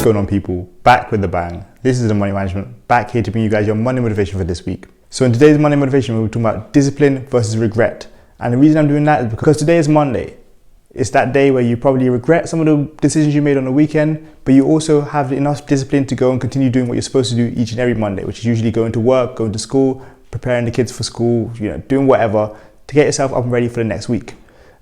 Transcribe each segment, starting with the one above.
What's going on, people? Back with the bang. This is the Money Management, back here to bring you guys your money motivation for this week. So in today's money motivation, we're talking about discipline versus regret. And the reason I'm doing that is because today is Monday. It's that day where you probably regret some of the decisions you made on the weekend, but you also have enough discipline to go and continue doing what you're supposed to do each and every Monday, which is usually going to work, going to school, preparing the kids for school, doing whatever to get yourself up and ready for the next week.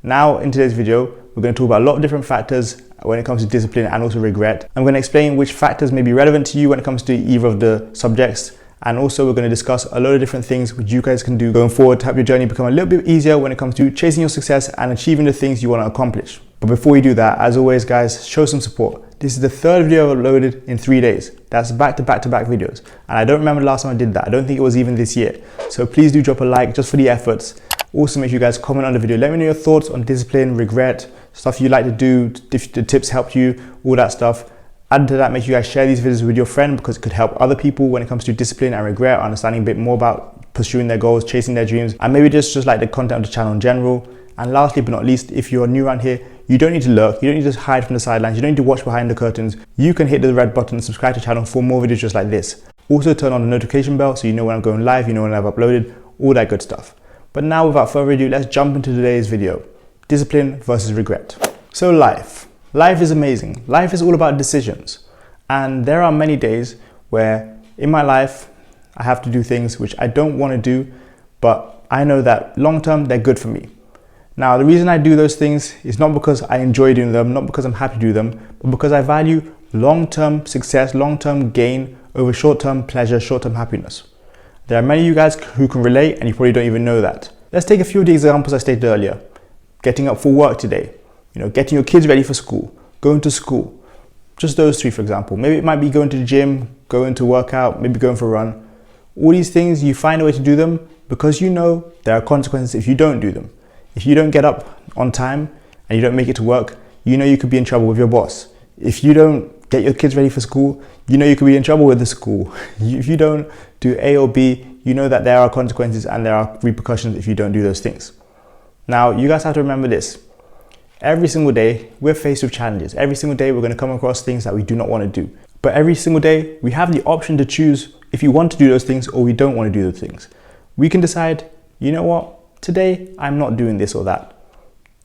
Now, in today's video, we're going to talk about a lot of different factors when it comes to discipline and also regret. I'm going to explain which factors may be relevant to you when it comes to either of the subjects. And also we're going to discuss a lot of different things which you guys can do going forward to help your journey become a little bit easier when it comes to chasing your success and achieving the things you want to accomplish. But before you do that, as always guys, show some support. This is the third video I've uploaded in 3 days. That's back to back videos. And I don't remember the last time I did that. I don't think it was even this year. So please do drop a like just for the efforts. Also make sure you guys comment on the video. Let me know your thoughts on discipline, regret, stuff you like to do, if the tips helped you, all that stuff. Add to that, make sure you guys share these videos with your friend because it could help other people when it comes to discipline and regret, understanding a bit more about pursuing their goals, chasing their dreams, and maybe just like the content of the channel in general. And lastly but not least, if you're new around here, you don't need to lurk, you don't need to hide from the sidelines, you don't need to watch behind the curtains. You can hit the red button and subscribe to the channel for more videos just like this. Also turn on the notification bell so you know when I'm going live, you know when I've uploaded, all that good stuff. But now without further ado, let's jump into today's video. Discipline versus regret. So life is amazing. Life is all about decisions. And there are many days where in my life, I have to do things which I don't want to do, but I know that long term, they're good for me. Now, the reason I do those things is not because I enjoy doing them, not because I'm happy to do them, but because I value long-term success, long-term gain over short-term pleasure, short-term happiness. There are many of you guys who can relate and you probably don't even know that. Let's take a few of the examples I stated earlier. Getting up for work today, getting your kids ready for school, going to school. Just those three, for example. Maybe it might be going to the gym, going to work out, maybe going for a run. All these things, you find a way to do them because you know there are consequences if you don't do them. If you don't get up on time and you don't make it to work, you know you could be in trouble with your boss. If you don't get your kids ready for school, you know you could be in trouble with the school. If you don't do A or B, you know that there are consequences and there are repercussions if you don't do those things. Now, you guys have to remember this. Every single day, we're faced with challenges. Every single day, we're going to come across things that we do not want to do. But every single day, we have the option to choose if you want to do those things or we don't want to do those things. We can decide, you know what? Today, I'm not doing this or that.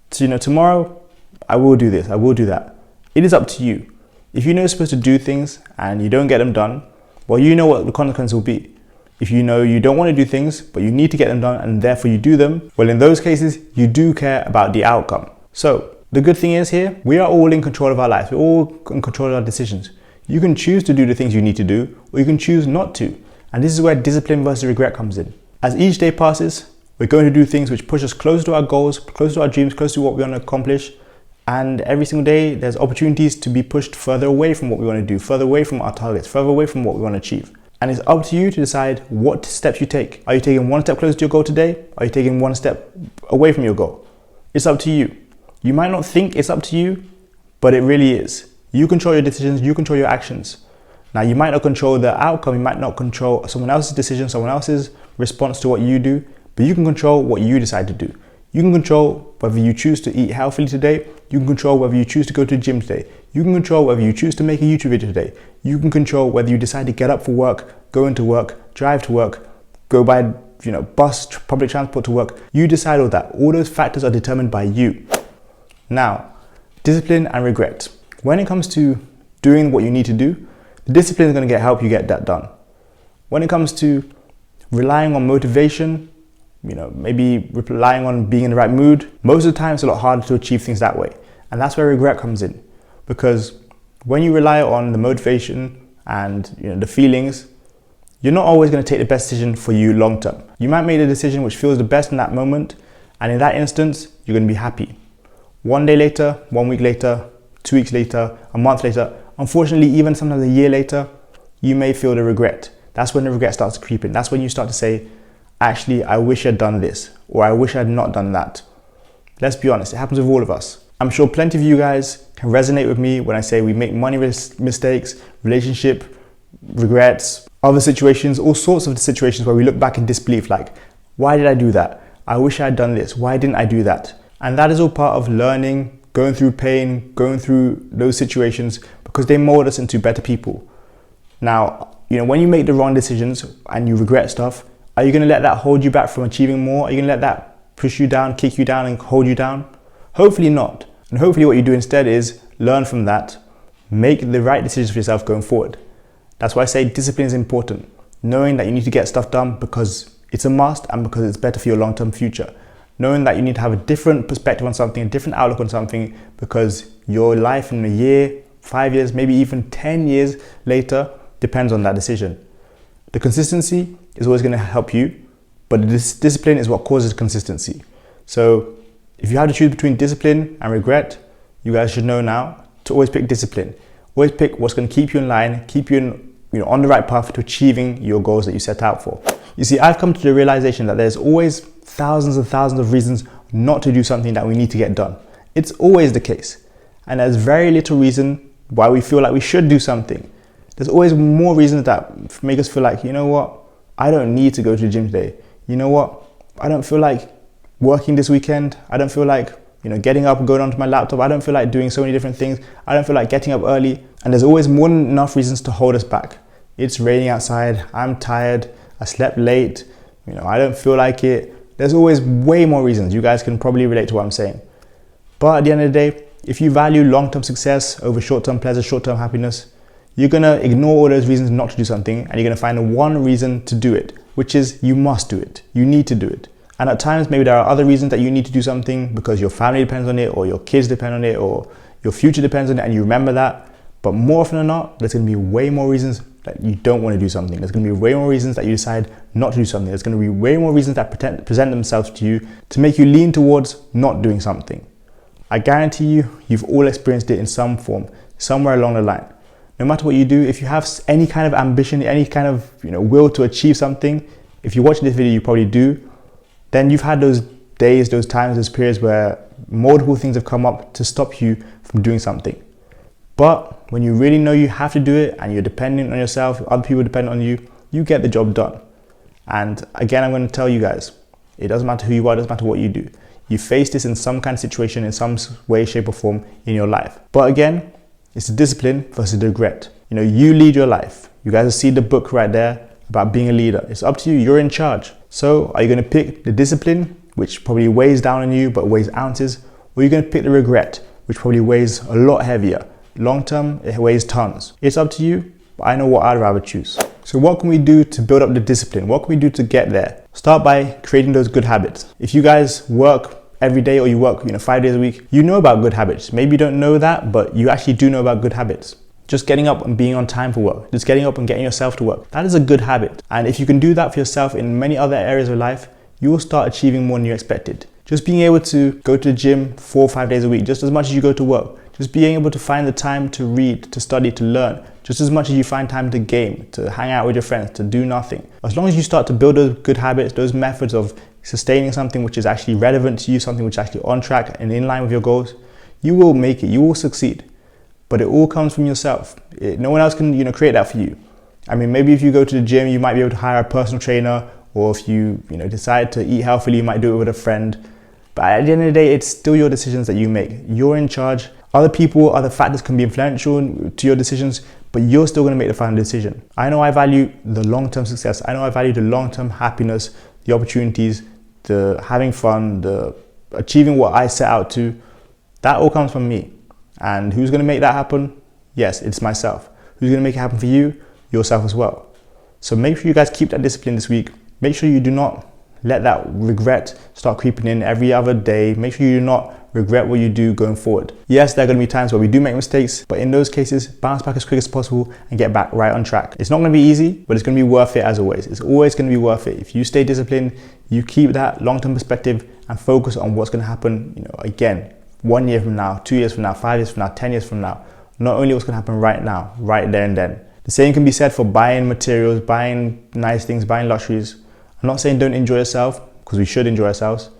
So, tomorrow, I will do this, I will do that. It is up to you. If you know you're supposed to do things and you don't get them done, well, you know what the consequence will be. If you know you don't want to do things, but you need to get them done and therefore you do them, well, in those cases, you do care about the outcome. So the good thing is here, we are all in control of our lives. We're all in control of our decisions. You can choose to do the things you need to do, or you can choose not to. And this is where discipline versus regret comes in. As each day passes, we're going to do things which push us close to our goals, close to our dreams, close to what we want to accomplish. And every single day, there's opportunities to be pushed further away from what we want to do, further away from our targets, further away from what we want to achieve. And it's up to you to decide what steps you take. Are you taking one step closer to your goal today? Are you taking one step away from your goal? It's up to you. You might not think it's up to you, but it really is. You control your decisions, you control your actions. Now, you might not control the outcome, you might not control someone else's decision, someone else's response to what you do, but you can control what you decide to do. You can control whether you choose to eat healthily today. You can control whether you choose to go to the gym today. You can control whether you choose to make a YouTube video today. You can control whether you decide to get up for work, go into work, drive to work, go by bus, public transport to work. You decide all that. All those factors are determined by you. Now, discipline and regret. When it comes to doing what you need to do, the discipline is going to help you get that done. When it comes to relying on motivation, maybe relying on being in the right mood, most of the time it's a lot harder to achieve things that way. And that's where regret comes in. Because when you rely on the motivation and the feelings, you're not always going to take the best decision for you long term. You might make a decision which feels the best in that moment, and in that instance, you're going to be happy. 1 day later, 1 week later, 2 weeks later, a month later, unfortunately, even sometimes a year later, you may feel the regret. That's when the regret starts to creep in. That's when you start to say, actually, I wish I'd done this, or I wish I'd not done that. Let's be honest, it happens with all of us. I'm sure plenty of you guys can resonate with me when I say we make money mistakes, relationship regrets, other situations, all sorts of situations where we look back in disbelief like, why did I do that? I wish I had done this. Why didn't I do that? And that is all part of learning, going through pain, going through those situations, because they mold us into better people. Now, when you make the wrong decisions and you regret stuff, are you going to let that hold you back from achieving more? Are you going to let that push you down, kick you down and hold you down? Hopefully not. And hopefully what you do instead is learn from that, make the right decisions for yourself going forward. That's why I say discipline is important. Knowing that you need to get stuff done because it's a must and because it's better for your long-term future. Knowing that you need to have a different perspective on something, a different outlook on something, because your life in a year, 5 years, maybe even 10 years later depends on that decision. The consistency is always going to help you, but this discipline is what causes consistency. So if you have to choose between discipline and regret, you guys should know now to always pick discipline. Always pick what's going to keep you in line, keep you on the right path to achieving your goals that you set out for. You see, I've come to the realization that there's always thousands and thousands of reasons not to do something that we need to get done. It's always the case. And there's very little reason why we feel like we should do something. There's always more reasons that make us feel like, you know what, I don't need to go to the gym today. You know what, I don't feel like working this weekend. I don't feel like, getting up and going onto my laptop. I don't feel like doing so many different things. I don't feel like getting up early. And there's always more than enough reasons to hold us back. It's raining outside. I'm tired. I slept late. I don't feel like it. There's always way more reasons. You guys can probably relate to what I'm saying. But at the end of the day, if you value long-term success over short-term pleasure, short-term happiness, you're going to ignore all those reasons not to do something, and you're going to find one reason to do it, which is you must do it. You need to do it. And at times, maybe there are other reasons that you need to do something because your family depends on it, or your kids depend on it, or your future depends on it, and you remember that. But more often than not, there's going to be way more reasons that you don't want to do something. There's going to be way more reasons that you decide not to do something. There's going to be way more reasons that present themselves to you to make you lean towards not doing something. I guarantee you've all experienced it in some form, somewhere along the line. No matter what you do, if you have any kind of ambition, any kind of will to achieve something, if you're watching this video, you probably do, then you've had those days, those times, those periods where multiple things have come up to stop you from doing something. But when you really know you have to do it and you're dependent on yourself, other people depend on you, you get the job done. And again, I'm going to tell you guys, it doesn't matter who you are, it doesn't matter what you do. You face this in some kind of situation, in some way, shape or form in your life. But again, it's the discipline versus the regret. You lead your life. You guys see the book right there about being a leader. It's up to you. You're in charge. So are you going to pick the discipline, which probably weighs down on you, but weighs ounces? Or are you going to pick the regret, which probably weighs a lot heavier? Long term, it weighs tons. It's up to you, but I know what I'd rather choose. So what can we do to build up the discipline? What can we do to get there? Start by creating those good habits. If you guys work every day or you work 5 days a week, you know about good habits. Maybe you don't know that, but you actually do know about good habits. Just getting up and being on time for work, just getting up and getting yourself to work. That is a good habit. And if you can do that for yourself in many other areas of life, you will start achieving more than you expected. Just being able to go to the gym 4 or 5 days a week, just as much as you go to work. Just being able to find the time to read, to study, to learn, just as much as you find time to game, to hang out with your friends, to do nothing. As long as you start to build those good habits, those methods of sustaining something which is actually relevant to you, something which is actually on track and in line with your goals, you will make it, you will succeed. But it all comes from yourself. No one else can, create that for you. I mean, maybe if you go to the gym, you might be able to hire a personal trainer, or if you, decide to eat healthily, you might do it with a friend. But at the end of the day, it's still your decisions that you make. You're in charge. Other people, other factors can be influential to your decisions, but you're still going to make the final decision. I know I value the long-term success. I know I value the long-term happiness, the opportunities, the having fun, the achieving what I set out to. That all comes from me. And who's going to make that happen? Yes, it's myself. Who's going to make it happen for you? Yourself as well. So make sure you guys keep that discipline this week. Make sure you do not let that regret start creeping in every other day. Make sure you do not regret what you do going forward. Yes, there are going to be times where we do make mistakes, but in those cases, bounce back as quick as possible and get back right on track. It's not going to be easy, but it's going to be worth it as always. It's always going to be worth it. If you stay disciplined, you keep that long-term perspective and focus on what's going to happen, again, 1 year from now, 2 years from now, 5 years from now, 10 years from now. Not only what's going to happen right now, right there and then. The same can be said for buying materials, buying nice things, buying luxuries. I'm not saying don't enjoy yourself, because we should enjoy ourselves,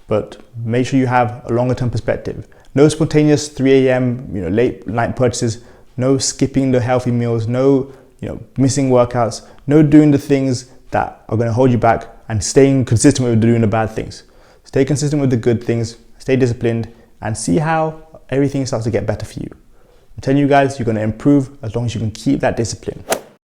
but make sure you have a longer term perspective. No spontaneous 3 a.m. Late night purchases, no skipping the healthy meals, no missing workouts, no doing the things that are going to hold you back, and staying consistent with doing the bad things. Stay consistent with the good things, stay disciplined, and see how everything starts to get better for you. I'm telling you guys, you're going to improve as long as you can keep that discipline.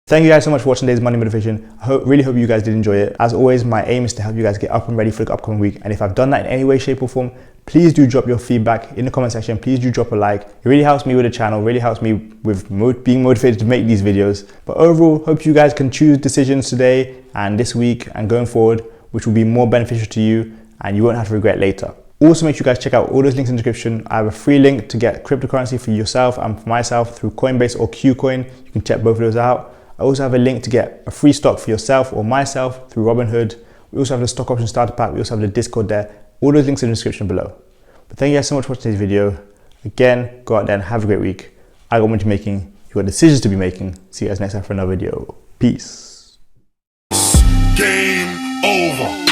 Thank you guys so much for watching today's Monday Motivation. I really hope you guys did enjoy it. As always, my aim is to help you guys get up and ready for the upcoming week. And if I've done that in any way, shape or form, please do drop your feedback in the comment section. Please do drop a like. It really helps me with the channel, really helps me with being motivated to make these videos. But overall, hope you guys can choose decisions today and this week and going forward, which will be more beneficial to you and you won't have to regret later. Also, make sure you guys check out all those links in the description. I have a free link to get cryptocurrency for yourself and for myself through Coinbase or KuCoin. You can check both of those out. I also have a link to get a free stock for yourself or myself through Robinhood. We also have the stock option starter pack. We also have the Discord there. All those links in the description below. But thank you guys so much for watching today's video. Again, go out there and have a great week. I got money to making. You got decisions to be making. See you guys next time for another video. Peace. Game over.